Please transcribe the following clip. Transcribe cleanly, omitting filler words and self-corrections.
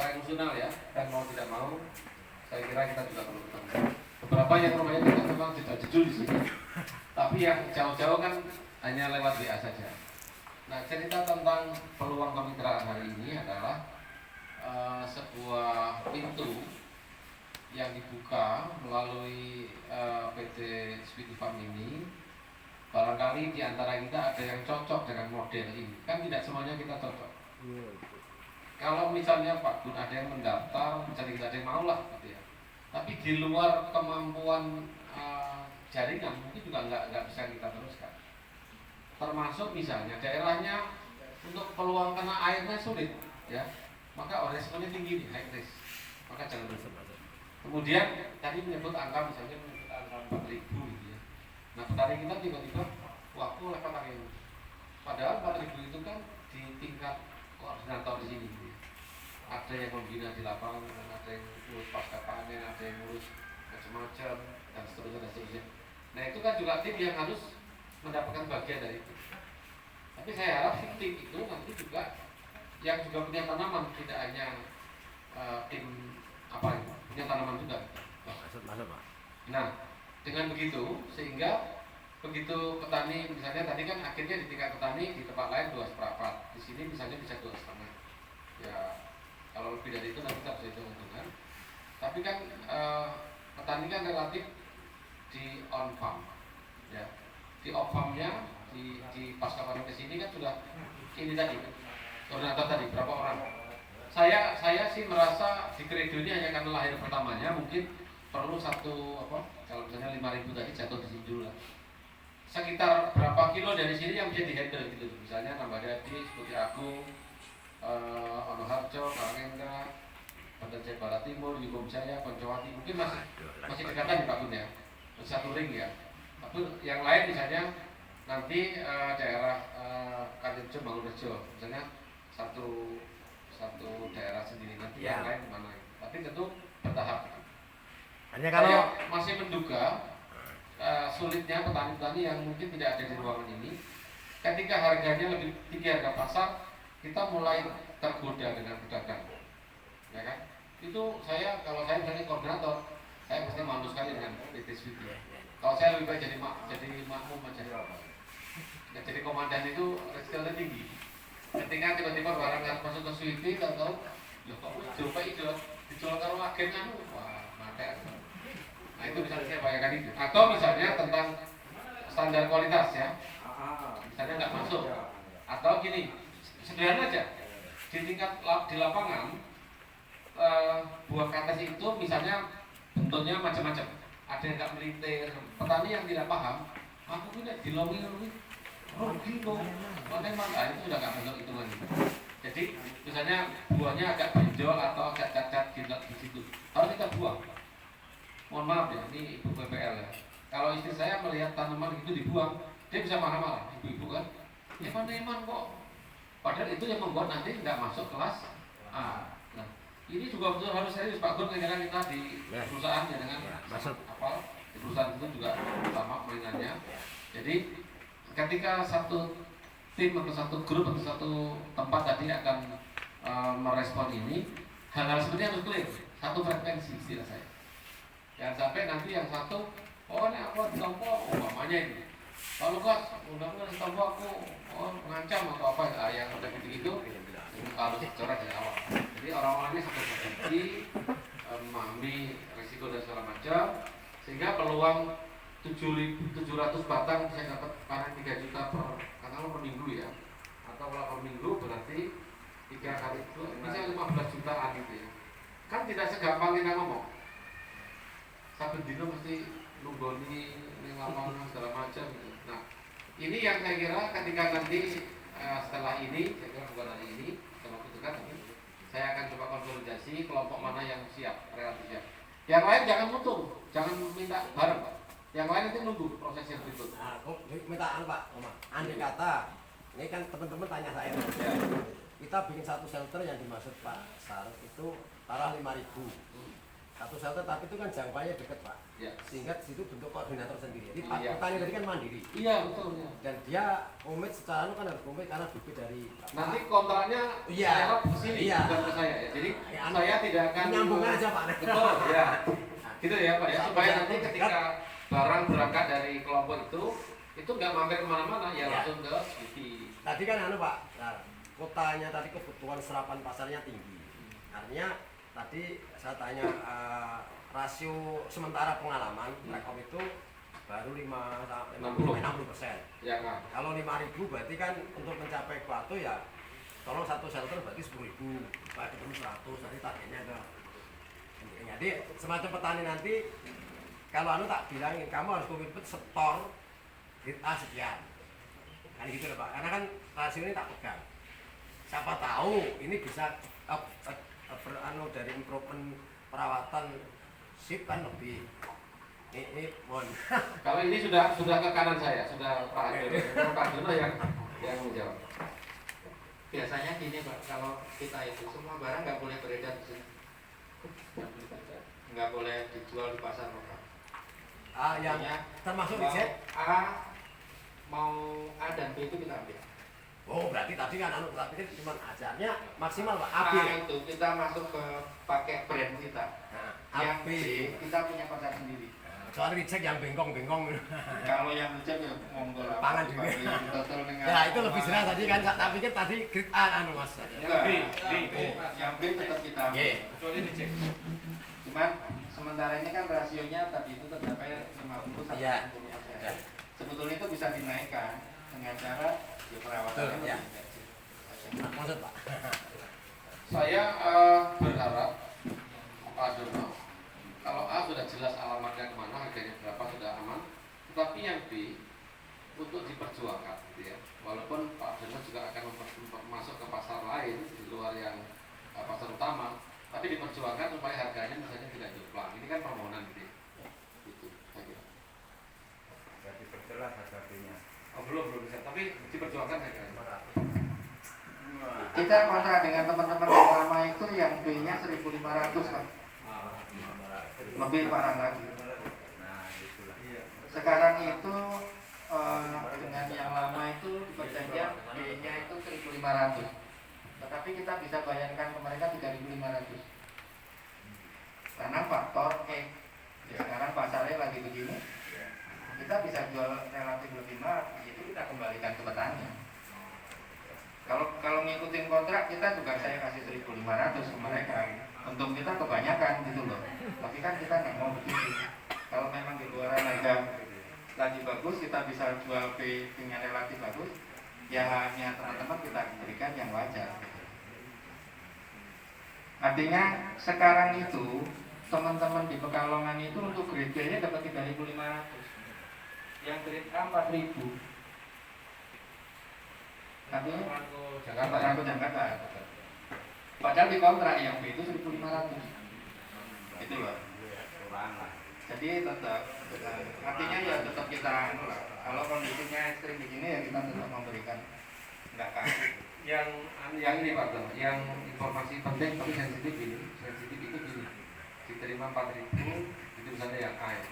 secara emosional ya, dan mau tidak mau saya kira kita juga perlu ketemu. Beberapa yang rumahnya kita memang jejul di sini, tapi yang jauh-jauh kan hanya lewat WA saja. Nah, cerita tentang peluang kemitraan hari ini adalah sebuah pintu yang dibuka melalui PT Sweety Farm ini. Barangkali di antara kita ada yang cocok dengan model ini. Kan tidak semuanya kita cocok. Kalau misalnya Pak Gun ada yang mendaftar, misalnya kita ada yang mau lah gitu ya. Tapi di luar kemampuan jaringan mungkin juga nggak bisa kita teruskan. Termasuk misalnya daerahnya untuk peluang kena airnya sulit ya. Maka resikonya tinggi nih, high risk. Maka jangan dulu. Kemudian tadi menyebut angka misalnya menyebut angka 4.000 gitu ya. Nah petani kita tiba-tiba waktu oleh petani ini. Padahal 4.000 itu kan di tingkat koordinator di sini. Gitu ya. Ada yang membina di lapangan, ada yang ngurus pasca panen, ada yang ngurus macam-macam dan seterusnya dan seterusnya. Nah itu kan juga tim yang harus mendapatkan bagian dari itu. Tapi saya harap tim itu nanti juga yang juga punya tanaman, tidak hanya tim apa itu, punya tanaman juga. Nah, dengan begitu sehingga begitu petani misalnya tadi kan akhirnya di tingkat petani di tempat lain 2,4, di sini misalnya bisa 2,5. Ya kalau lebih dari itu nanti kita bisa hitung-hitungan. Tapi kan petani kan relatif di on farm, ya di off farmnya di pasca panen ke sini kan sudah ini tadi koordinator tadi berapa orang. Saya sih merasa di Kredo ini hanya karena lahir pertamanya mungkin perlu satu apa kalau misalnya 5.000 tadi jatuh di sini dulu lah. Sekitar berapa kilo dari sini yang bisa dihandle gitu. Misalnya Tambah Dadi, seperti aku, Onoharjo, Karangengga, Banten Jaya Barat Timur, Yugom Jaya, Poncowati mungkin masih dekatan di Pak Gun ya, satu ring ya. Tapi yang lain misalnya nanti daerah Kaliurjo, Bangunrejo, misalnya satu daerah sendiri nanti ya. Yang lain kemana? Tapi tentu bertahap. Hanya kalau saya masih menduga sulitnya petani-petani yang mungkin tidak ada di ruangan ini, ketika harganya lebih tinggi harga pasar, kita mulai tergoda dengan pedagang, ya kan? Itu kalau saya misalnya koordinator, saya pasti malu sekali dengan PT Sweety. Kalau saya lebih baik jadi makmum aja. Ya, jadi komandan itu resikonya tinggi. Ketika tiba-tiba barang yang masuk ke Sweety, nggak tahu, loh kok coba itu dijual kalau agen wah maka. Nah itu bisa saya bayangkan itu. Atau misalnya tentang standar kualitas ya, misalnya nggak masuk. Atau gini, sederhana aja. Di tingkat di lapangan, buah kates itu misalnya bentuknya macam-macam. Ada yang nggak melintir. Petani yang tidak paham, aku ini dilongi rugi kok. Mana itu udah nggak bentuk itu lagi. Jadi misalnya buahnya agak benjol atau agak cacat di situ, harus kita buang. Mohon maaf ya, ini ibu PPL ya. Kalau istri saya melihat tanaman itu dibuang, dia bisa marah-marah, ibu-ibu kan. Eman kok. Padahal itu yang membuat nanti nggak masuk kelas A. Nah, ini juga betul harus serius Pak Gun, karena kita di perusahaan ya dengan di perusahaan itu juga sama mainannya. Jadi ketika satu tim atau satu grup atau satu tempat tadi akan merespon ini, hal-hal seperti ini harus clear, satu frekuensi istilah saya. Jangan sampai nanti yang satu, ini aku ditompo, umpamanya ini. Kalau enggak, udah ditompo aku, mengancam atau apa, yang udah gitu-gitu, harus coret dari awal. Jadi orang-orangnya satu frekuensi, memahami risiko dan segala macam, sehingga peluang 700 batang bisa dapat panen 3 juta per minggu ya, atau kalau per minggu berarti 3 kali itu bisa 15 jutaan gitu ya. Kan tidak segampang kita ngomong. Saben dino mesti nunggoni ning lapangan segala macam gitu. Nah, ini yang saya kira ketika nanti setelah ini, saya kira bukan hari ini, dalam waktu dekat saya akan coba konsolidasi kelompok mana yang siap, relatif siap. Yang lain jangan mutung, jangan minta bareng Pak. Yang lain nanti nunggu proses yang berikut. Nah, minta Pak, andai kata, ini kan teman-teman tanya saya, ya. Kita bikin satu shelter yang dimaksud Pak Sar itu taruh 5.000. satu shelter, tapi itu kan jangkauannya dekat Pak. Ya. Sehingga di situ bentuk koordinator sendiri. Jadi Iya. petani tadi kan mandiri. Iya betul. Ya. Dan dia komit secara kan harus komit karena bibit dari Bapak. Nanti kontraknya Iya. saya ke sini, Iya. bukan ke saya ya. Jadi Ya, saya tidak akan nyambung aja Pak. Betul ya. Gitu ya Pak ya. Satu Supaya satu nanti dekat. ketika barang berangkat dari kelompok itu nggak mampir kemana-mana ya, Ya. langsung ke Switi. Tadi kan Pak, nah, kotanya tadi kebutuhan serapan pasarnya tinggi. Artinya tadi saya tanya rasio sementara pengalaman rekom itu baru 60%. Ya kan. Kalau 5.000 berarti kan untuk mencapai plato ya tolong satu shelter berarti 10.000. Pak ketemu 100 nanti targetnya ke. Jadi semacam petani nanti kalau tak bilangin kamu harus komitmen setor grade A sekian. Kan gitu loh Pak. Karena kan rasio ini tak pegang. Siapa tahu ini bisa dari improvement perawatan sip kan lebih ini mohon. Kalau ini sudah ke kanan saya, sudah Pak Arjono. Pak Arjono yang menjawab. Biasanya gini Pak, kalau kita itu semua barang nggak boleh beredar di sini, nggak boleh dijual di pasar lokal. Yang Artinya, termasuk mau riset. mau A dan B itu kita ambil. Oh berarti tadi kan tapi kan cuma ajarnya maksimal Pak. A AB. itu kita masuk ke pakai brand kita. Nah, Yang AB. B kita punya pasar sendiri. Soal reject yang bengkong-bengkong. Kalau yang reject ya monggo lah. Pangan juga. Ya itu lebih jelas tadi kan. Tak pikir tadi grade A Mas. Yang B, yang B tetap kita ambil. Oke. Kecuali dicek. Cuman sementara ini kan rasionya tadi itu tercapai 50 sampai Iya. 60%. Ya. Sebetulnya itu bisa dinaikkan dengan cara ya perawatannya Betul, ya. lebih intensif. Maksud Pak. Saya berharap Pak Arjono, kalau A sudah jelas alamatnya kemana, harganya berapa sudah aman, tetapi yang B untuk diperjuangkan, gitu ya. Walaupun Pak Arjono juga akan masuk ke pasar lain di luar yang pasar utama, tapi diperjuangkan supaya harganya misalnya tidak jomplang. Ini kan permohonan gitu. Gitu, saya kira. Jadi perjelas harga B-nya. Oh, belum bisa, tapi diperjuangkan saya kira. Kita kontrak dengan teman-teman yang lama itu yang B-nya 1.500 Pak. Lebih parah lagi. Nah, itulah. Sekarang itu dengan yang lama itu di perjanjian B-nya itu 1.500. Tetapi kita bisa bayarkan ke mereka 3.500. Karena faktor sekarang pasarnya lagi begini. Kita bisa jual relatif lebih mahal, itu kita kembalikan ke petani. Kalau ngikutin kontrak kita juga saya kasih 1.500 ke mereka. Untung kita kebanyakan gitu loh. Tapi kan kita nggak mau begitu. Kalau memang di luar harga lagi bagus, kita bisa jual B dengan relatif bagus. Ya hanya teman-teman kita berikan yang wajar. Artinya sekarang itu teman-teman di Pekalongan itu untuk grade B-nya dapat 3.500. Yang grade A 4.000. Artinya Jakarta. Jakarta. Padahal di kontrak yang B itu 1.500. Itu loh. Jadi tetap artinya ya tetap kita kalau kondisinya ekstrim begini ya kita tetap memberikan enggak kasih. Yang ini Pak Arjono, yang informasi penting tapi sensitif itu gini, diterima 4.000 itu misalnya yang A ya.